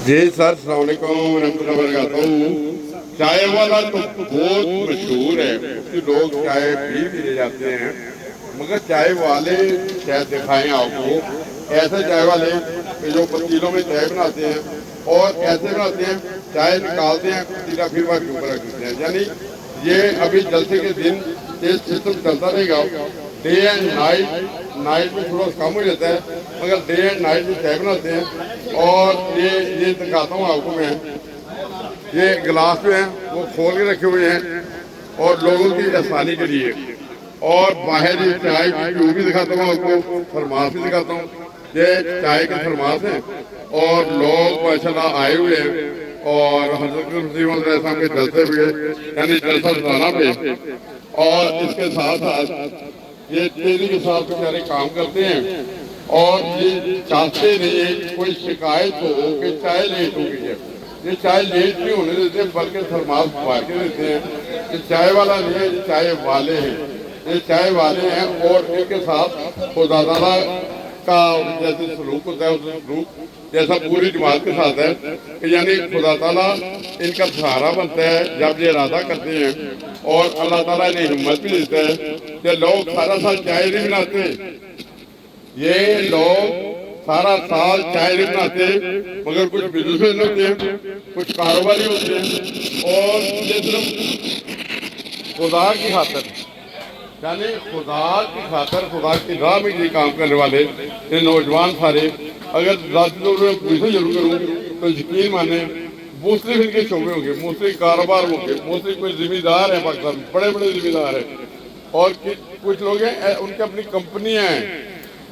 जी sir, अस्सलाम वालेकुम रहमतुल्लाहि व बरकातहू। चाय वाला तो बहुत मशहूर है, उसकी लोग चाय पी भी ले जाते हैं, मगर चाय वाले शायद दिखाएं आपको ऐसे चाय वाले कि जो पतीलों में चाय बनाते हैं और ऐसे बनाते हैं, चाय निकालते हैं, पतीला फिर वह ऊपर रख देते हैं। यानी ये अभी जलसे के दिन ये सिस्टम चलता रहेगा। डे एंड नाइट में थोड़ा कम हो जाता है, मगर डे एंड नाइट में चाय बनाते हैं। और ये दिखाता हूँ आपको मैं, ये गिलास जो हैं वो खोल के रखे हुए हैं और लोगों की आसानी के लिए। और बाहर ये चाय की क्यू भी दिखाता हूँ आपको, थर्मास भी दिखाता हूँ। ये चाय के थर्मास हैं और लोग माशाल्लाह आए हुए हैं और हज़रत साहब के जलसे हुए, यानी जलसा सालाना पे। और इसके साथ साथ ये तेजी के साथ बेचारे काम करते हैं और ये चाहते नहीं कोई शिकायत हो कि चाय लेट हो गई है। ये चाय लेट नहीं होने देते, बल्कि थर्मास मार के देते हैं। ये चाय वाला नहीं है, ये चाय वाले हैं, ये चाय वाले हैं। और इनके साथ खुदा ताला का जैसे सलूक होता है, उस सलूक जैसा पूरी जमात के साथ है कि यानी खुदा ताला इनका सहारा बनता है जब ये इरादा करते हैं। और अल्लाह ताला इन्हें हिम्मत भी देता है कि लोग सारा साल चाय नहीं बनाते, ये लोग सारा साल चाय नहीं बनाते, मगर कुछ बिजनेसमैन होते हैं, कुछ कारोबारी होते हैं और ये सिर्फ खुदा की खातर, यानी खुदा की खातर, खुदा की राह में ये काम करने वाले ये नौजवान सारे, अगर पूछो जरूर करूँ तो यकीन माने मुस्लिम इनके शोबे होंगे, मुस्लिम कारोबार होंगे, मुस्लिम कोई जिम्मेदार है पाकिस्तान में, बड़े बड़े जिम्मेदार हैं। और कुछ लोग हैं उनकी अपनी कंपनियां हैं,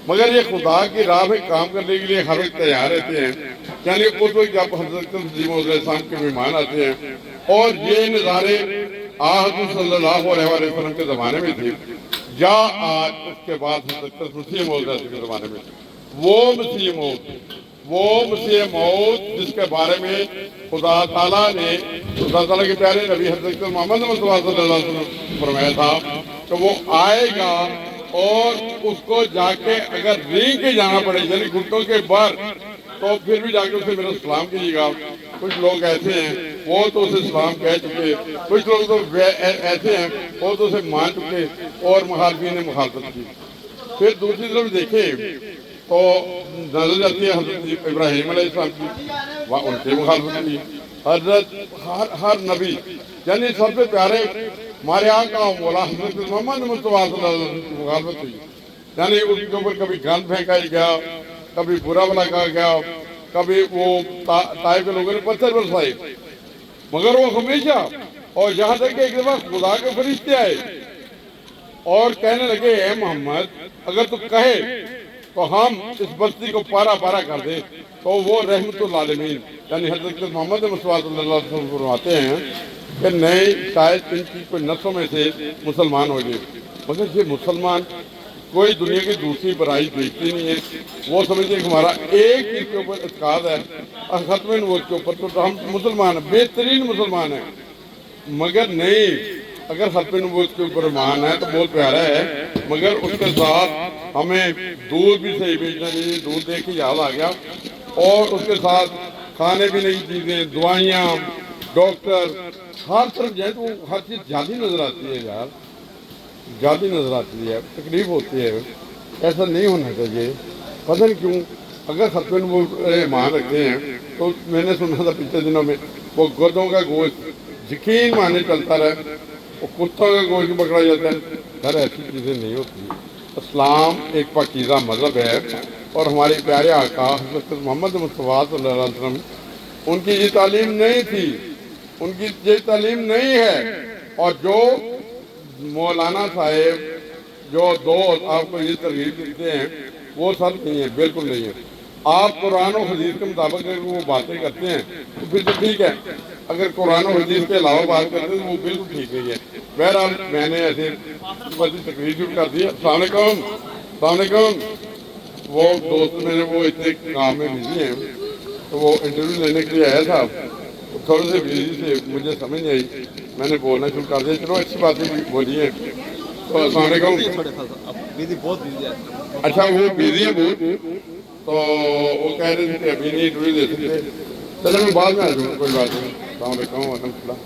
मगर ये खुदा की राह में काम करने के लिए हर वक्त तैयार रहते हैं। यानी उस वक्त जब हज़रत इस्लाम के मेहमान आते हैं और ये नज़ारे हज़रत सल्लल्लाहु अलैहि वसल्लम के ज़माने में थे, या आज उसके बाद हज़रत मसीह मौद के ज़माने में वो मसीह मौत जिसके बारे में खुदा ताला ने, खुदा ताला के प्यारे नबी हज़रत मोहम्मद मुस्तफ़ा सल्लल्लाहु अलैहि वसल्लम फरमाया था कि वो आएगा और उसको जाके अगर रींग के जाना पड़े, यानी घुटनों के बाहर, तो फिर भी जाके उसे मेरा सलाम कीजिएगा। कुछ लोग ऐसे हैं वो तो उसे सलाम कह चुके, कुछ लोग तो ऐसे हैं वो तो उसे मान चुके और मुखालफिन ने मुखालफत की। फिर दूसरी तरफ देखें तो नजर जाती है हज़रत इब्राहीम अलैहिस्सलाम की, वह उनसे मुखालफत की। हज़रत हर नबी, यानी सबसे प्यारे हमारे आका मौला हज़रत मोहम्मद मुस्तफ़ा सल्लल्लाहु अलैहि वसल्लम की मुखालफत हुई, यानी उसके ऊपर कभी गंद फेंका गया, कभी बुरा भला कहा गया, कभी वो ताइफ के लोगों ने पत्थर बरसाए, मगर वो हमेशा, और यहाँ तक कि एक दफा खुदा के फरिश्ते आए और कहने लगे, ए मोहम्मद अगर तू कहे तो हम इस बस्ती को पारा पारा कर दे, तो वो रहमतुल आलमीन यानी हज़रत मोहम्मद मुस्तफ़ा सल्लल्लाहु अलैहि वसल्लम फरमाते हैं कि नहीं, शायद इनकी कोई नस्लों में से मुसलमान हो गए। मगर ये मुसलमान कोई दुनिया की दूसरी बुराई देखती नहीं है, वो समझते हैं हमारा एक चीज़ के ऊपर इत्काद है और खत्म नबूवत के ऊपर, तो हम मुसलमान हैं, बेहतरीन मुसलमान हैं। मगर नहीं, अगर खत्म नबूवत के ऊपर ईमान है तो बहुत प्यारा है, मगर उसके साथ हमें दूध भी सही बेचना चाहिए। दूध देख के याद आ गया, और उसके साथ खाने भी नई चीज़ें, दवाइयाँ, डॉक्टर, हर तरफ जाए तो हर चीज़ ज़्यादा नज़र आती है यार, ज़्यादा नज़र आती है, तकलीफ होती है। ऐसा नहीं होना चाहिए, पता नहीं क्यों। अगर खत्म नबूवत ईमान रखते हैं तो मैंने सुना था पिछले दिनों में वो गुर्दों का गोश्त यकीन माने चलता रहे, वो कुत्तों का गोश्त पकड़ा जाता है। हर ऐसी चीज़ें नहीं होती। इस्लाम एक पाकीज़ा मज़हब है और हमारे प्यारे आका हज़रत मोहम्मद मुस्तफ़ा सल्लल्लाहु अलैहि वसल्लम, उनकी ये तालीम नहीं थी, उनकी ये तालीम नहीं है। और जो मौलाना साहेब जो दोस्त आपको ये तरगीब देते हैं वो सब नहीं है, बिल्कुल नहीं है। आप कुरान और हदीस के मुताबिक अगर वो बातें करते हैं तो फिर तो ठीक है, अगर कुरान और हदीस के अलावा बात करते हैं तो वो बिल्कुल ठीक नहीं है। बहरहाल मैंने ऐसे तकरीर शुरू कर दी। अस्सलाम वालेकुम। वो दोस्त मेरे वो इतने काम में बिजी हैं, तो वो इंटरव्यू लेने के लिए आया था, तो थोड़े से बिजी से मुझे समझ नहीं आई, मैंने बोलना शुरू कर दिया। चलो अच्छी बात है, बोलिए। तो अस्सलाम वालेकुम। अच्छा, वो बिजी है बहुत, तो वो कह रहे थे अभी नहीं इंटरव्यू दे सकते, چلے میں بعد میں آ جاؤں گا، کوئی بات نہیں. السلام علیکم ورحمۃ اللہ.